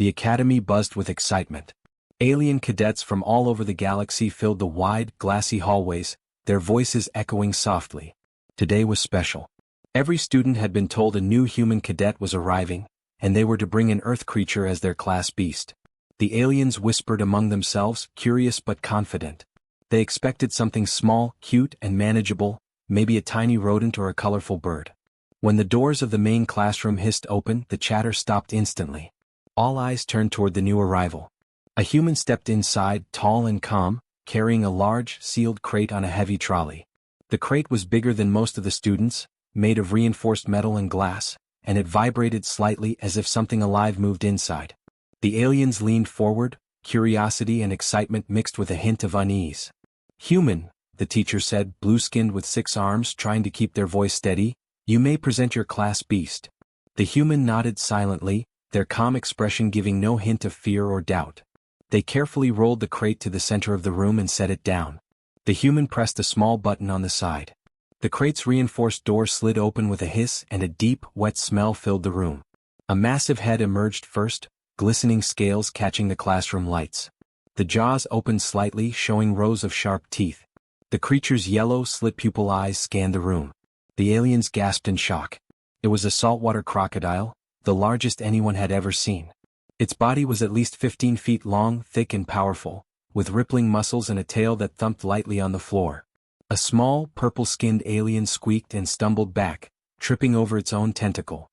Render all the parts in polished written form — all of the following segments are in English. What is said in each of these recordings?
The academy buzzed with excitement. Alien cadets from all over the galaxy filled the wide, glassy hallways, their voices echoing softly. Today was special. Every student had been told a new human cadet was arriving, and they were to bring an Earth creature as their class beast. The aliens whispered among themselves, curious but confident. They expected something small, cute, and manageable, maybe a tiny rodent or a colorful bird. When the doors of the main classroom hissed open, the chatter stopped instantly. All eyes turned toward the new arrival. A human stepped inside, tall and calm, carrying a large, sealed crate on a heavy trolley. The crate was bigger than most of the students, made of reinforced metal and glass, and it vibrated slightly as if something alive moved inside. The aliens leaned forward, curiosity and excitement mixed with a hint of unease. "Human," the teacher said, blue-skinned with 6 arms, trying to keep their voice steady, "you may present your class beast." The human nodded silently, their calm expression giving no hint of fear or doubt. They carefully rolled the crate to the center of the room and set it down. The human pressed a small button on the side. The crate's reinforced door slid open with a hiss and a deep, wet smell filled the room. A massive head emerged first, glistening scales catching the classroom lights. The jaws opened slightly, showing rows of sharp teeth. The creature's yellow, slit-pupil eyes scanned the room. The aliens gasped in shock. It was a saltwater crocodile, the largest anyone had ever seen. Its body was at least 15 feet long, thick and powerful, with rippling muscles and a tail that thumped lightly on the floor. A small, purple-skinned alien squeaked and stumbled back, tripping over its own tentacle.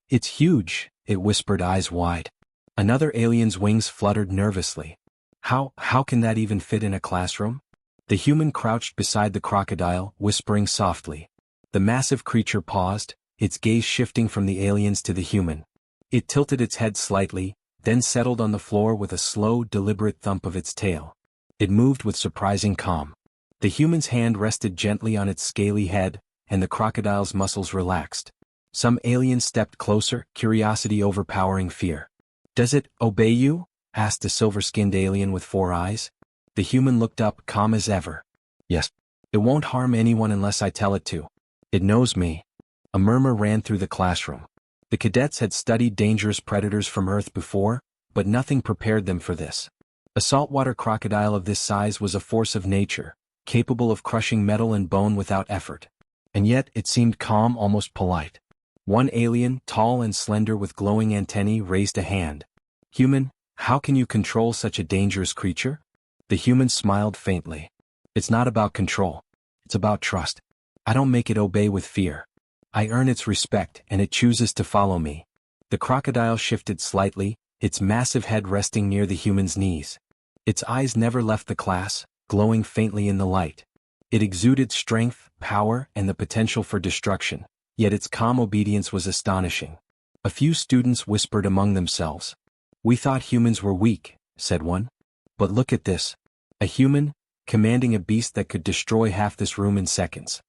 It's huge," it whispered, eyes wide. Another alien's wings fluttered nervously. How can that even fit in a classroom?" The human crouched beside the crocodile, whispering softly. The massive creature paused, its gaze shifting from the aliens to the human. It tilted its head slightly, then settled on the floor with a slow, deliberate thump of its tail. It moved with surprising calm. The human's hand rested gently on its scaly head, and the crocodile's muscles relaxed. Some aliens stepped closer, curiosity overpowering fear. "Does it obey you?" asked a silver-skinned alien with 4 eyes. The human looked up, calm as ever. "Yes. It won't harm anyone unless I tell it to. It knows me." A murmur ran through the classroom. The cadets had studied dangerous predators from Earth before, but nothing prepared them for this. A saltwater crocodile of this size was a force of nature, capable of crushing metal and bone without effort. And yet it seemed calm, almost polite. One alien, tall and slender with glowing antennae, raised a hand. "Human, how can you control such a dangerous creature?" The human smiled faintly. "It's not about control. It's about trust. I don't make it obey with fear. I earn its respect and it chooses to follow me." The crocodile shifted slightly, its massive head resting near the human's knees. Its eyes never left the class, glowing faintly in the light. It exuded strength, power, and the potential for destruction, yet its calm obedience was astonishing. A few students whispered among themselves. "We thought humans were weak," said one. "But look at this. A human, commanding a beast that could destroy half this room in seconds."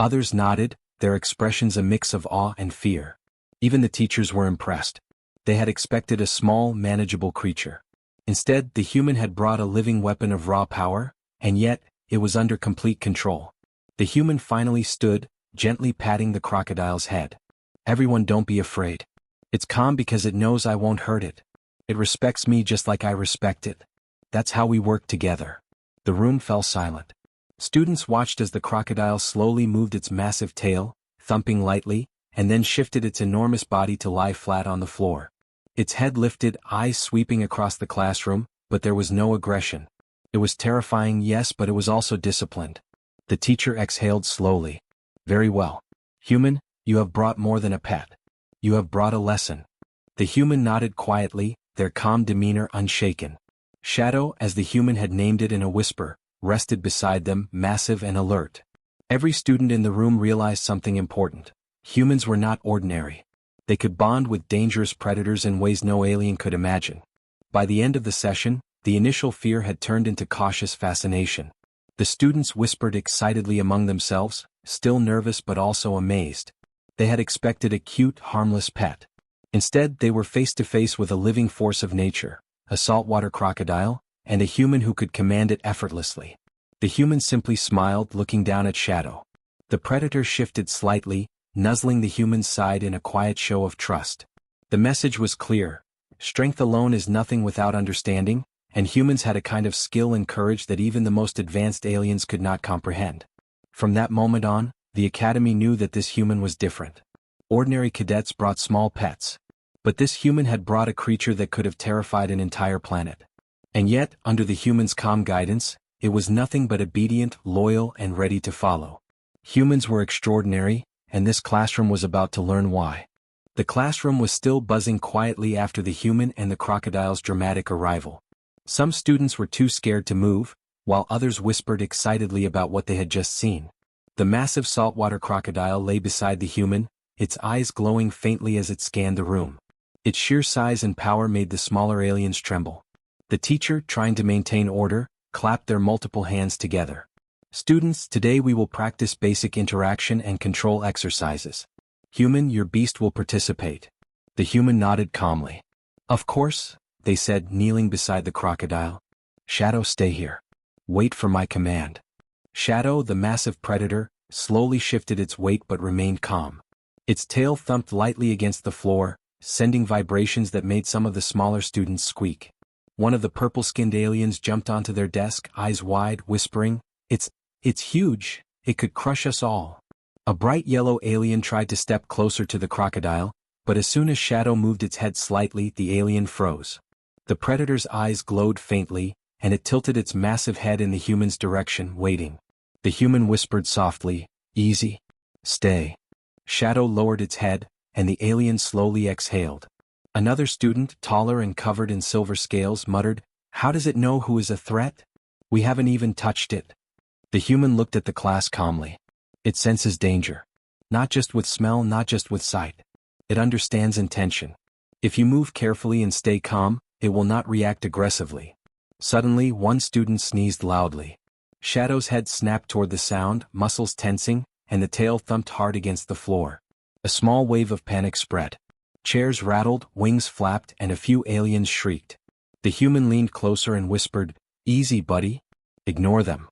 Others nodded, their expressions a mix of awe and fear. Even the teachers were impressed. They had expected a small, manageable creature. Instead, the human had brought a living weapon of raw power, and yet, it was under complete control. The human finally stood, gently patting the crocodile's head. "Everyone, don't be afraid. It's calm because it knows I won't hurt it. It respects me just like I respect it. That's how we work together." The room fell silent. Students watched as the crocodile slowly moved its massive tail, thumping lightly, and then shifted its enormous body to lie flat on the floor. Its head lifted, eyes sweeping across the classroom, but there was no aggression. It was terrifying, yes, but it was also disciplined. The teacher exhaled slowly. "Very well. Human, you have brought more than a pet. You have brought a lesson." The human nodded quietly, their calm demeanor unshaken. Shadow, as the human had named it in a whisper, rested beside them, massive and alert. Every student in the room realized something important. Humans were not ordinary. They could bond with dangerous predators in ways no alien could imagine. By the end of the session, the initial fear had turned into cautious fascination. The students whispered excitedly among themselves, still nervous but also amazed. They had expected a cute, harmless pet. Instead, they were face to face with a living force of nature, a saltwater crocodile, and a human who could command it effortlessly. The human simply smiled, looking down at Shadow. The predator shifted slightly, nuzzling the human's side in a quiet show of trust. The message was clear: Strength alone is nothing without understanding, and humans had a kind of skill and courage that even the most advanced aliens could not comprehend. From that moment on, the Academy knew that this human was different. Ordinary cadets brought small pets. But this human had brought a creature that could have terrified an entire planet. And yet, under the human's calm guidance, it was nothing but obedient, loyal, and ready to follow. Humans were extraordinary, and this classroom was about to learn why. The classroom was still buzzing quietly after the human and the crocodile's dramatic arrival. Some students were too scared to move, while others whispered excitedly about what they had just seen. The massive saltwater crocodile lay beside the human, its eyes glowing faintly as it scanned the room. Its sheer size and power made the smaller aliens tremble. The teacher, trying to maintain order, clapped their multiple hands together. Students, today we will practice basic interaction and control exercises. Human, your beast will participate. The human nodded calmly. Of course, they said, kneeling beside the crocodile. Shadow, stay here. Wait for my command. Shadow, the massive predator, slowly shifted its weight but remained calm. Its tail thumped lightly against the floor, sending vibrations that made some of the smaller students squeak. One of the purple-skinned aliens jumped onto their desk, eyes wide, whispering, It's huge, it could crush us all. A bright yellow alien tried to step closer to the crocodile, but as soon as Shadow moved its head slightly, the alien froze. The predator's eyes glowed faintly, and it tilted its massive head in the human's direction, waiting. The human whispered softly, Easy. Stay. Shadow lowered its head, and the alien slowly exhaled. Another student, taller and covered in silver scales, muttered, How does it know who is a threat? We haven't even touched it. The human looked at the class calmly. It senses danger. Not just with smell, not just with sight. It understands intention. If you move carefully and stay calm, it will not react aggressively. Suddenly, one student sneezed loudly. Shadow's head snapped toward the sound, muscles tensing, and the tail thumped hard against the floor. A small wave of panic spread. Chairs rattled, wings flapped, and a few aliens shrieked. The human leaned closer and whispered, Easy, buddy. Ignore them.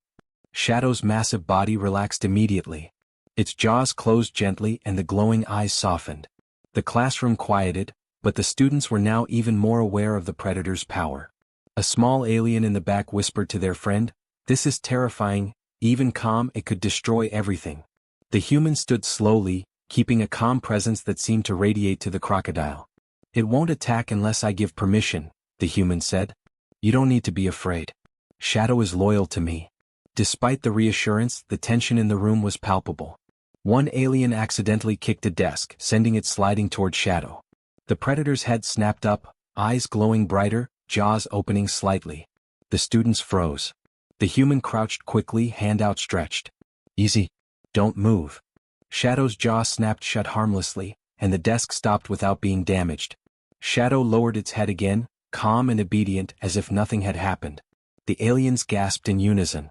Shadow's massive body relaxed immediately. Its jaws closed gently and the glowing eyes softened. The classroom quieted, but the students were now even more aware of the predator's power. A small alien in the back whispered to their friend, This is terrifying, even calm, it could destroy everything. The human stood slowly, keeping a calm presence that seemed to radiate to the crocodile. It won't attack unless I give permission, the human said. You don't need to be afraid. Shadow is loyal to me. Despite the reassurance, the tension in the room was palpable. One alien accidentally kicked a desk, sending it sliding toward Shadow. The predator's head snapped up, eyes glowing brighter, jaws opening slightly. The students froze. The human crouched quickly, hand outstretched. Easy. Don't move. Shadow's jaw snapped shut harmlessly, and the desk stopped without being damaged. Shadow lowered its head again, calm and obedient as if nothing had happened. The aliens gasped in unison.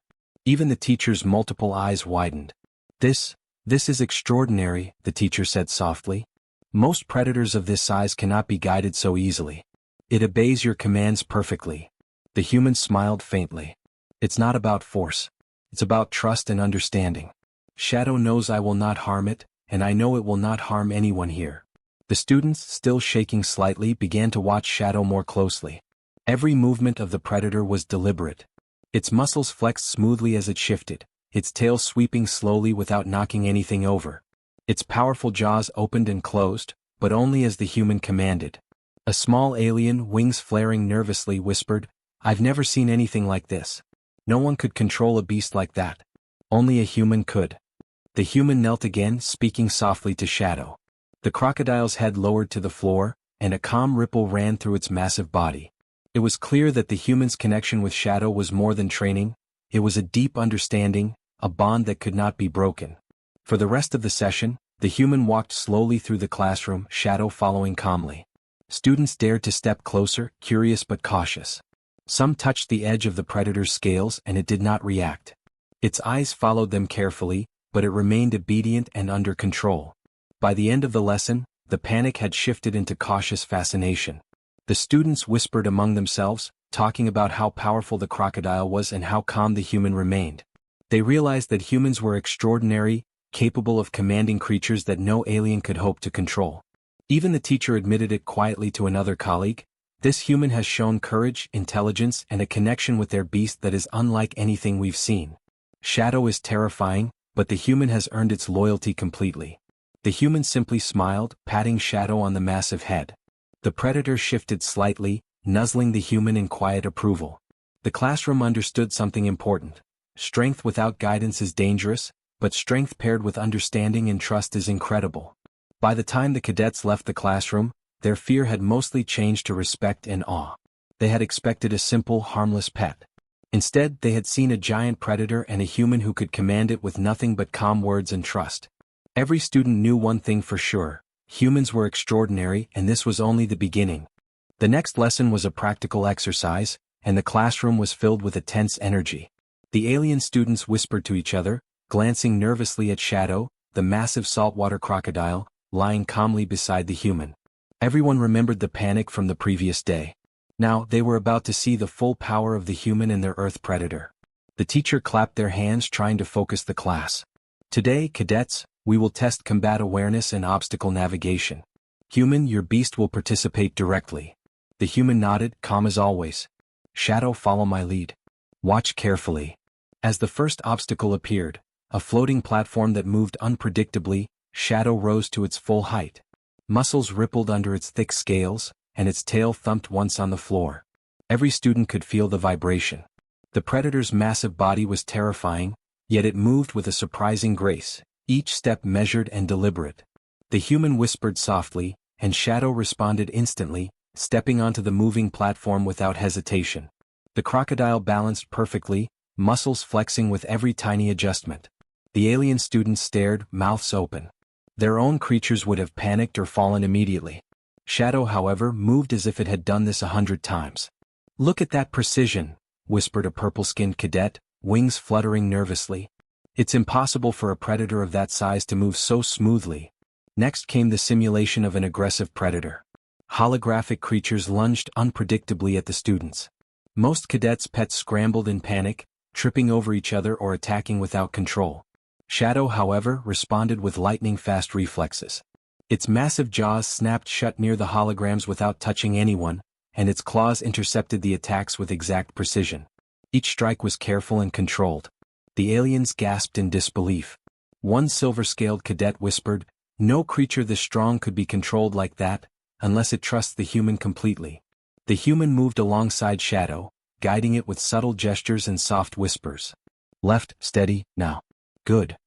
Even the teacher's multiple eyes widened. This is extraordinary, the teacher said softly. Most predators of this size cannot be guided so easily. It obeys your commands perfectly. The human smiled faintly. It's not about force. It's about trust and understanding. Shadow knows I will not harm it, and I know it will not harm anyone here. The students, still shaking slightly, began to watch Shadow more closely. Every movement of the predator was deliberate. Its muscles flexed smoothly as it shifted, its tail sweeping slowly without knocking anything over. Its powerful jaws opened and closed, but only as the human commanded. A small alien, wings flaring nervously, whispered, I've never seen anything like this. No one could control a beast like that. Only a human could. The human knelt again, speaking softly to Shadow. The crocodile's head lowered to the floor, and a calm ripple ran through its massive body. It was clear that the human's connection with Shadow was more than training. It was a deep understanding, a bond that could not be broken. For the rest of the session, the human walked slowly through the classroom, Shadow following calmly. Students dared to step closer, curious but cautious. Some touched the edge of the predator's scales and it did not react. Its eyes followed them carefully, but it remained obedient and under control. By the end of the lesson, the panic had shifted into cautious fascination. The students whispered among themselves, talking about how powerful the crocodile was and how calm the human remained. They realized that humans were extraordinary, capable of commanding creatures that no alien could hope to control. Even the teacher admitted it quietly to another colleague, This human has shown courage, intelligence, and a connection with their beast that is unlike anything we've seen. Shadow is terrifying, but the human has earned its loyalty completely. The human simply smiled, patting Shadow on the massive head. The predator shifted slightly, nuzzling the human in quiet approval. The classroom understood something important. Strength without guidance is dangerous, but strength paired with understanding and trust is incredible. By the time the cadets left the classroom, their fear had mostly changed to respect and awe. They had expected a simple, harmless pet. Instead, they had seen a giant predator and a human who could command it with nothing but calm words and trust. Every student knew one thing for sure: humans were extraordinary, and this was only the beginning. The next lesson was a practical exercise, and the classroom was filled with a tense energy. The alien students whispered to each other, glancing nervously at Shadow, the massive saltwater crocodile, lying calmly beside the human. Everyone remembered the panic from the previous day. Now, they were about to see the full power of the human and their Earth predator. The teacher clapped their hands, trying to focus the class. Today, cadets, we will test combat awareness and obstacle navigation. Human, your beast will participate directly. The human nodded, calm as always. Shadow, follow my lead. Watch carefully. As the first obstacle appeared, a floating platform that moved unpredictably, Shadow rose to its full height. Muscles rippled under its thick scales, and its tail thumped once on the floor. Every student could feel the vibration. The predator's massive body was terrifying, yet it moved with a surprising grace, each step measured and deliberate. The human whispered softly, and Shadow responded instantly, stepping onto the moving platform without hesitation. The crocodile balanced perfectly, muscles flexing with every tiny adjustment. The alien students stared, mouths open. Their own creatures would have panicked or fallen immediately. Shadow, however, moved as if it had done this 100 times. "Look at that precision," whispered a purple-skinned cadet, wings fluttering nervously. "It's impossible for a predator of that size to move so smoothly." Next came the simulation of an aggressive predator. Holographic creatures lunged unpredictably at the students. Most cadets' pets scrambled in panic, tripping over each other or attacking without control. Shadow, however, responded with lightning-fast reflexes. Its massive jaws snapped shut near the holograms without touching anyone, and its claws intercepted the attacks with exact precision. Each strike was careful and controlled. The aliens gasped in disbelief. One silver-scaled cadet whispered, "No creature this strong could be controlled like that, unless it trusts the human completely." The human moved alongside Shadow, guiding it with subtle gestures and soft whispers. "Left, steady, now. Good."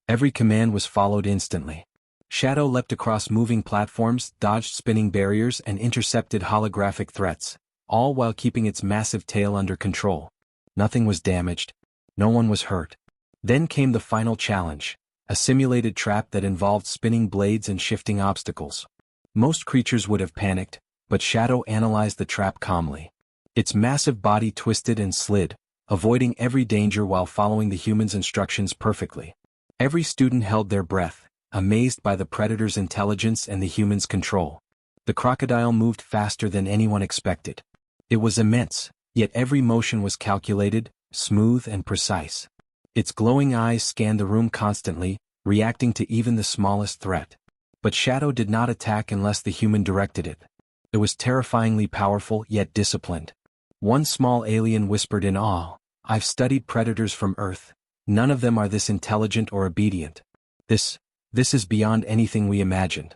Every command was followed instantly. Shadow leapt across moving platforms, dodged spinning barriers, and intercepted holographic threats, all while keeping its massive tail under control. Nothing was damaged. No one was hurt. Then came the final challenge, a simulated trap that involved spinning blades and shifting obstacles. Most creatures would have panicked, but Shadow analyzed the trap calmly. Its massive body twisted and slid, avoiding every danger while following the human's instructions perfectly. Every student held their breath, amazed by the predator's intelligence and the human's control. The crocodile moved faster than anyone expected. It was immense, yet every motion was calculated, smooth and precise. Its glowing eyes scanned the room constantly, reacting to even the smallest threat. But Shadow did not attack unless the human directed it. It was terrifyingly powerful yet disciplined. One small alien whispered in awe, "I've studied predators from Earth. None of them are this intelligent or obedient. This is beyond anything we imagined."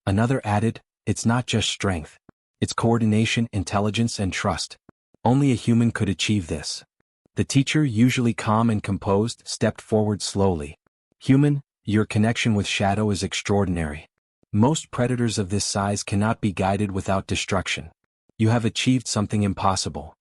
Another added, "It's not just strength. It's coordination, intelligence, and trust. Only a human could achieve this." The teacher, usually calm and composed, stepped forward slowly. "Human, your connection with Shadow is extraordinary. Most predators of this size cannot be guided without destruction. You have achieved something impossible."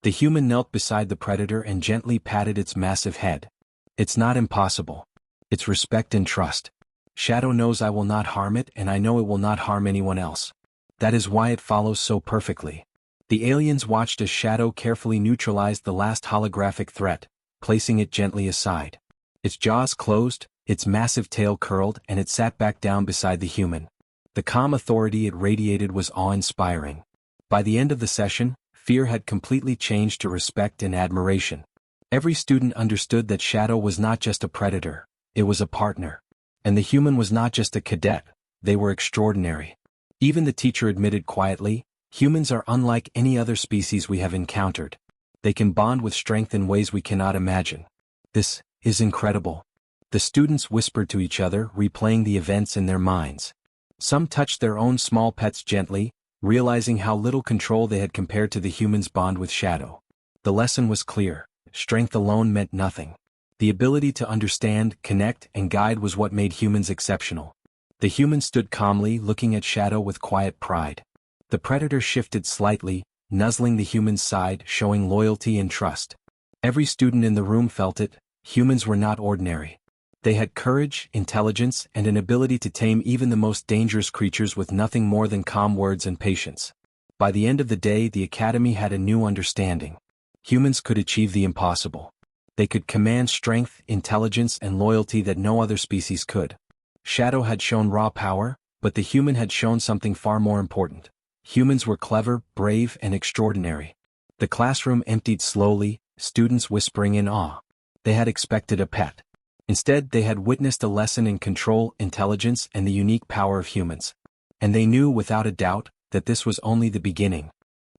The human knelt beside the predator and gently patted its massive head. "It's not impossible. It's respect and trust. Shadow knows I will not harm it, and I know it will not harm anyone else. That is why it follows so perfectly." The aliens watched as Shadow carefully neutralized the last holographic threat, placing it gently aside. Its jaws closed, its massive tail curled, and it sat back down beside the human. The calm authority it radiated was awe-inspiring. By the end of the session, fear had completely changed to respect and admiration. Every student understood that Shadow was not just a predator, it was a partner. And the human was not just a cadet, they were extraordinary. Even the teacher admitted quietly, Humans are unlike any other species we have encountered. They can bond with strength in ways we cannot imagine. This is incredible. The students whispered to each other, replaying the events in their minds. Some touched their own small pets gently, realizing how little control they had compared to the humans' bond with Shadow. The lesson was clear. Strength alone meant nothing. The ability to understand, connect, and guide was what made humans exceptional. The human stood calmly, looking at Shadow with quiet pride. The predator shifted slightly, nuzzling the human's side, showing loyalty and trust. Every student in the room felt it. Humans were not ordinary. They had courage, intelligence, and an ability to tame even the most dangerous creatures with nothing more than calm words and patience. By the end of the day, the Academy had a new understanding. Humans could achieve the impossible. They could command strength, intelligence, and loyalty that no other species could. Shadow had shown raw power, but the human had shown something far more important. Humans were clever, brave, and extraordinary. The classroom emptied slowly, students whispering in awe. They had expected a pet. Instead, they had witnessed a lesson in control, intelligence, and the unique power of humans. And they knew without a doubt that this was only the beginning.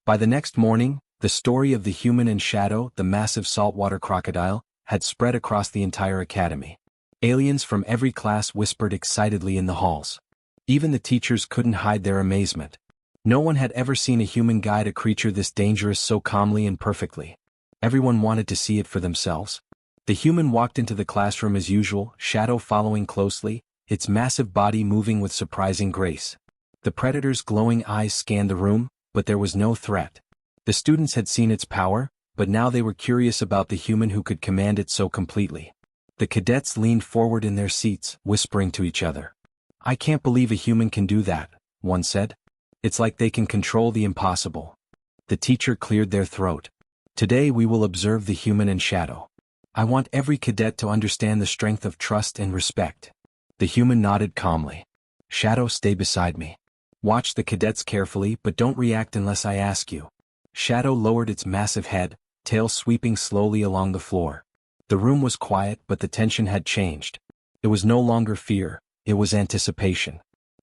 By the next morning, the story of the human and Shadow, the massive saltwater crocodile, had spread across the entire academy. Aliens from every class whispered excitedly in the halls. Even the teachers couldn't hide their amazement. No one had ever seen a human guide a creature this dangerous so calmly and perfectly. Everyone wanted to see it for themselves. The human walked into the classroom as usual, Shadow following closely, its massive body moving with surprising grace. The predator's glowing eyes scanned the room, but there was no threat. The students had seen its power, but now they were curious about the human who could command it so completely. The cadets leaned forward in their seats, whispering to each other. "I can't believe a human can do that," one said. "It's like they can control the impossible." The teacher cleared their throat. "Today we will observe the human and Shadow. I want every cadet to understand the strength of trust and respect." The human nodded calmly. "Shadow, stay beside me. Watch the cadets carefully, but don't react unless I ask you." Shadow lowered its massive head, tail sweeping slowly along the floor. The room was quiet, but the tension had changed. It was no longer fear, it was anticipation.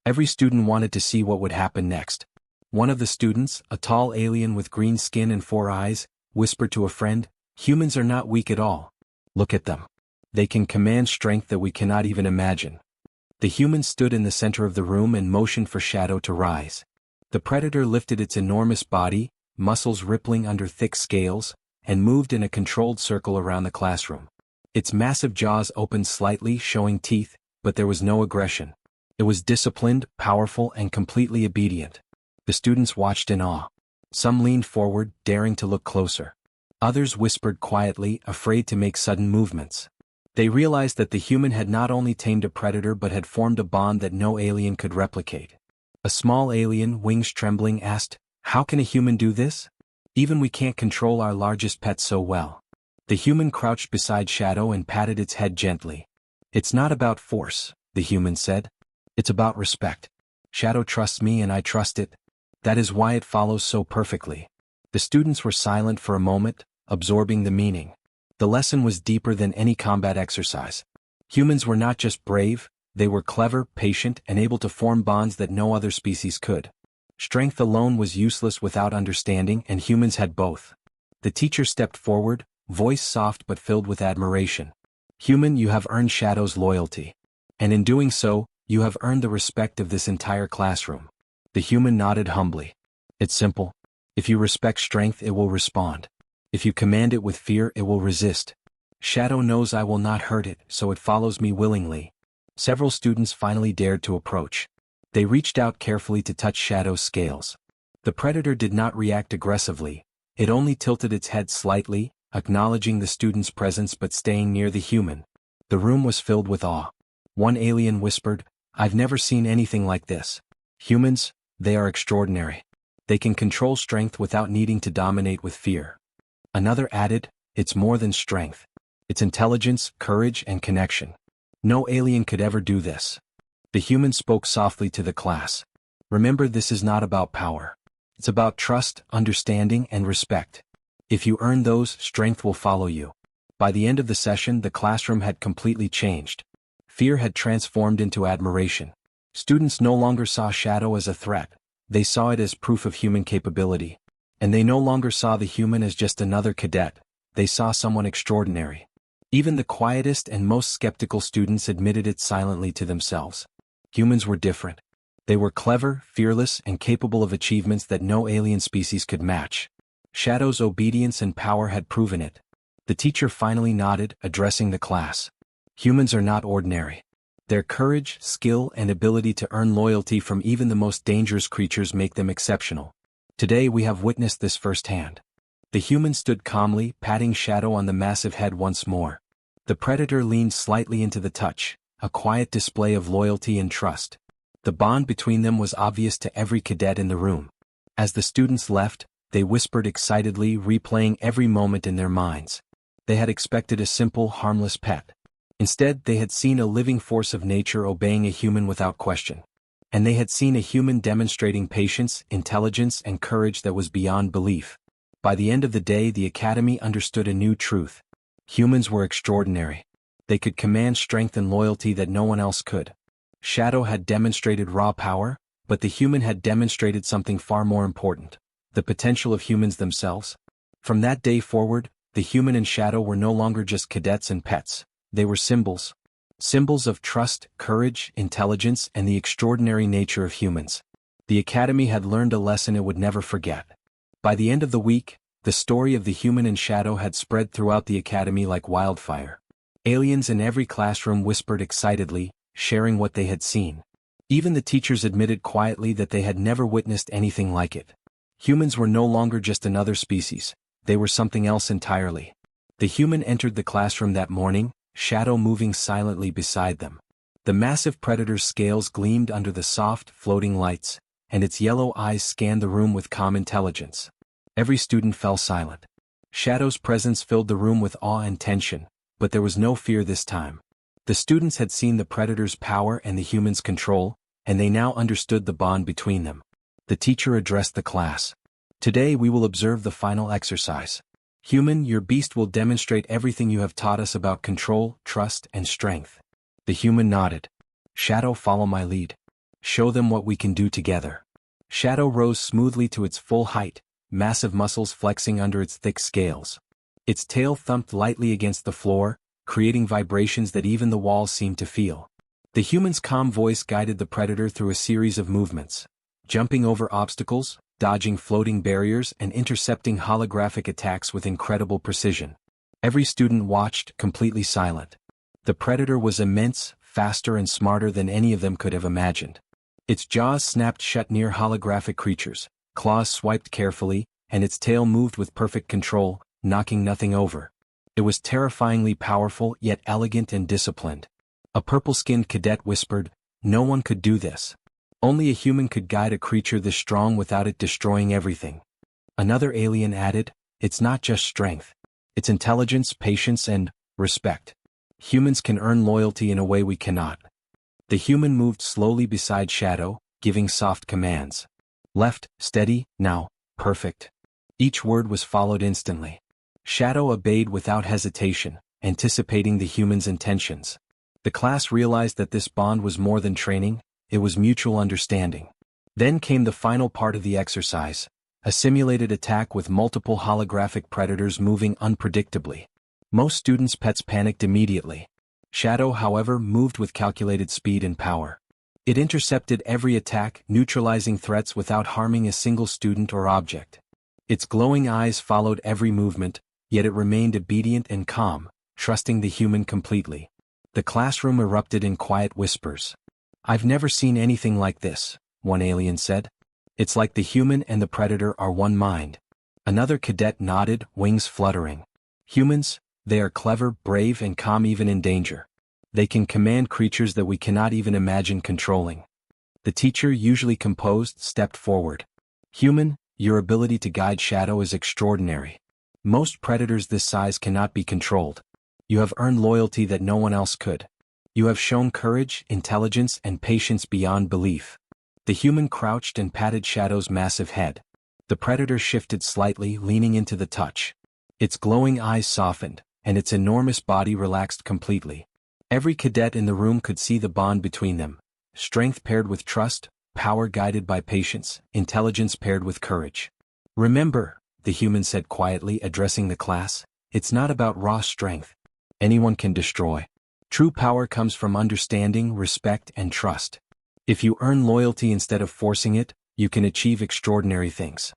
Every student wanted to see what would happen next. One of the students, a tall alien with green skin and 4 eyes, whispered to a friend, "Humans are not weak at all. Look at them. They can command strength that we cannot even imagine." The human stood in the center of the room and motioned for Shadow to rise. The predator lifted its enormous body, muscles rippling under thick scales, and moved in a controlled circle around the classroom. Its massive jaws opened slightly, showing teeth, but there was no aggression. It was disciplined, powerful, and completely obedient. The students watched in awe. Some leaned forward, daring to look closer. Others whispered quietly, afraid to make sudden movements. They realized that the human had not only tamed a predator but had formed a bond that no alien could replicate. A small alien, wings trembling, asked, "How can a human do this? Even we can't control our largest pet so well." The human crouched beside Shadow and patted its head gently. "It's not about force," the human said. "It's about respect. Shadow trusts me and I trust it. That is why it follows so perfectly." The students were silent for a moment, absorbing the meaning. The lesson was deeper than any combat exercise. Humans were not just brave, they were clever, patient, and able to form bonds that no other species could. Strength alone was useless without understanding, and humans had both. The teacher stepped forward, voice soft but filled with admiration. "Human, you have earned Shadow's loyalty. And in doing so, you have earned the respect of this entire classroom." The human nodded humbly. "It's simple. If you respect strength, it will respond. If you command it with fear, it will resist. Shadow knows I will not hurt it, so it follows me willingly." Several students finally dared to approach. They reached out carefully to touch Shadow's scales. The predator did not react aggressively, it only tilted its head slightly, acknowledging the student's presence but staying near the human. The room was filled with awe. One alien whispered, "I've never seen anything like this. Humans, they are extraordinary. They can control strength without needing to dominate with fear." Another added, "It's more than strength. It's intelligence, courage, and connection. No alien could ever do this." The human spoke softly to the class. "Remember, this is not about power. It's about trust, understanding, and respect. If you earn those, strength will follow you." By the end of the session, the classroom had completely changed. Fear had transformed into admiration. Students no longer saw Shadow as a threat. They saw it as proof of human capability. And they no longer saw the human as just another cadet, they saw someone extraordinary. Even the quietest and most skeptical students admitted it silently to themselves. Humans were different. They were clever, fearless, and capable of achievements that no alien species could match. Shadow's obedience and power had proven it. The teacher finally nodded, addressing the class. Humans are not ordinary. Their courage, skill, and ability to earn loyalty from even the most dangerous creatures make them exceptional. Today we have witnessed this firsthand. The human stood calmly, patting Shadow on the massive head once more. The predator leaned slightly into the touch, a quiet display of loyalty and trust. The bond between them was obvious to every cadet in the room. As the students left, they whispered excitedly, replaying every moment in their minds. They had expected a simple, harmless pet. Instead, they had seen a living force of nature obeying a human without question. And they had seen a human demonstrating patience, intelligence, and courage that was beyond belief. By the end of the day, the Academy understood a new truth. Humans were extraordinary. They could command strength and loyalty that no one else could. Shadow had demonstrated raw power, but the human had demonstrated something far more important: the potential of humans themselves. From that day forward, the human and Shadow were no longer just cadets and pets. They were symbols. Symbols of trust, courage, intelligence, and the extraordinary nature of humans. The Academy had learned a lesson it would never forget. By the end of the week, the story of the human and Shadow had spread throughout the Academy like wildfire. Aliens in every classroom whispered excitedly, sharing what they had seen. Even the teachers admitted quietly that they had never witnessed anything like it. Humans were no longer just another species, they were something else entirely. The human entered the classroom that morning, Shadow moving silently beside them. The massive predator's scales gleamed under the soft, floating lights, and its yellow eyes scanned the room with calm intelligence. Every student fell silent. Shadow's presence filled the room with awe and tension, but there was no fear this time. The students had seen the predator's power and the human's control, and they now understood the bond between them. The teacher addressed the class. Today we will observe the final exercise. Human, your beast will demonstrate everything you have taught us about control, trust, and strength. The human nodded. Shadow, follow my lead. Show them what we can do together. Shadow rose smoothly to its full height, massive muscles flexing under its thick scales. Its tail thumped lightly against the floor, creating vibrations that even the walls seemed to feel. The human's calm voice guided the predator through a series of movements, jumping over obstacles, dodging floating barriers, and intercepting holographic attacks with incredible precision. Every student watched, completely silent. The predator was immense, faster and smarter than any of them could have imagined. Its jaws snapped shut near holographic creatures, claws swiped carefully, and its tail moved with perfect control, knocking nothing over. It was terrifyingly powerful yet elegant and disciplined. A purple-skinned cadet whispered, "No one could do this. Only a human could guide a creature this strong without it destroying everything." Another alien added, "It's not just strength. It's intelligence, patience, and respect. Humans can earn loyalty in a way we cannot." The human moved slowly beside Shadow, giving soft commands. Left, steady, now, perfect. Each word was followed instantly. Shadow obeyed without hesitation, anticipating the human's intentions. The class realized that this bond was more than training, it was mutual understanding. Then came the final part of the exercise, a simulated attack with multiple holographic predators moving unpredictably. Most students' pets panicked immediately. Shadow, however, moved with calculated speed and power. It intercepted every attack, neutralizing threats without harming a single student or object. Its glowing eyes followed every movement, yet it remained obedient and calm, trusting the human completely. The classroom erupted in quiet whispers. "I've never seen anything like this," one alien said. "It's like the human and the predator are one mind." Another cadet nodded, wings fluttering. "Humans, they are clever, brave, and calm even in danger. They can command creatures that we cannot even imagine controlling." The teacher, usually composed, stepped forward. "Human, your ability to guide Shadow is extraordinary. Most predators this size cannot be controlled. You have earned loyalty that no one else could. You have shown courage, intelligence, and patience beyond belief." The human crouched and patted Shadow's massive head. The predator shifted slightly, leaning into the touch. Its glowing eyes softened, and its enormous body relaxed completely. Every cadet in the room could see the bond between them, strength paired with trust, power guided by patience, intelligence paired with courage. Remember, the human said quietly, addressing the class, it's not about raw strength. Anyone can destroy. True power comes from understanding, respect, and trust. If you earn loyalty instead of forcing it, you can achieve extraordinary things.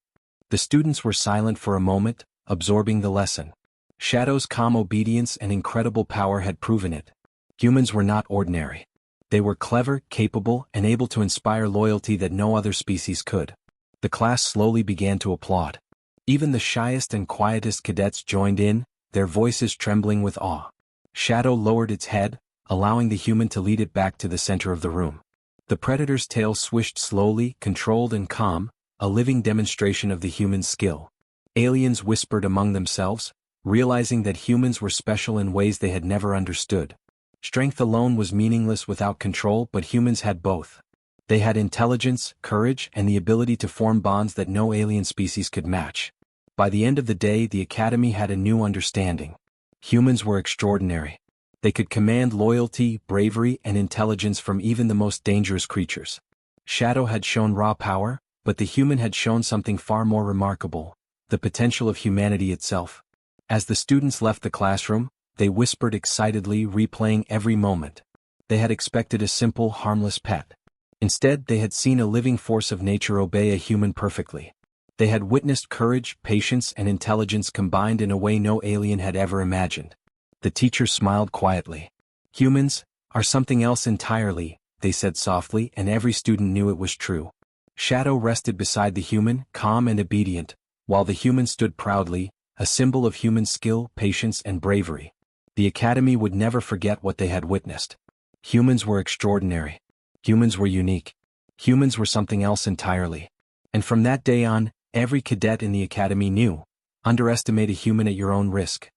The students were silent for a moment, absorbing the lesson. Shadow's calm obedience and incredible power had proven it. Humans were not ordinary. They were clever, capable, and able to inspire loyalty that no other species could. The class slowly began to applaud. Even the shyest and quietest cadets joined in, their voices trembling with awe. Shadow lowered its head, allowing the human to lead it back to the center of the room. The predator's tail swished slowly, controlled and calm, a living demonstration of the human's skill. Aliens whispered among themselves, realizing that humans were special in ways they had never understood. Strength alone was meaningless without control, but humans had both. They had intelligence, courage, and the ability to form bonds that no alien species could match. By the end of the day, the Academy had a new understanding. Humans were extraordinary. They could command loyalty, bravery, and intelligence from even the most dangerous creatures. Shadow had shown raw power, but the human had shown something far more remarkable, the potential of humanity itself. As the students left the classroom, they whispered excitedly, replaying every moment. They had expected a simple, harmless pet. Instead, they had seen a living force of nature obey a human perfectly. They had witnessed courage, patience, and intelligence combined in a way no alien had ever imagined. The teacher smiled quietly. Humans are something else entirely, they said softly, and every student knew it was true. Shadow rested beside the human, calm and obedient, while the human stood proudly, a symbol of human skill, patience, and bravery. The Academy would never forget what they had witnessed. Humans were extraordinary. Humans were unique. Humans were something else entirely. And from that day on, every cadet in the Academy knew, underestimate a human at your own risk.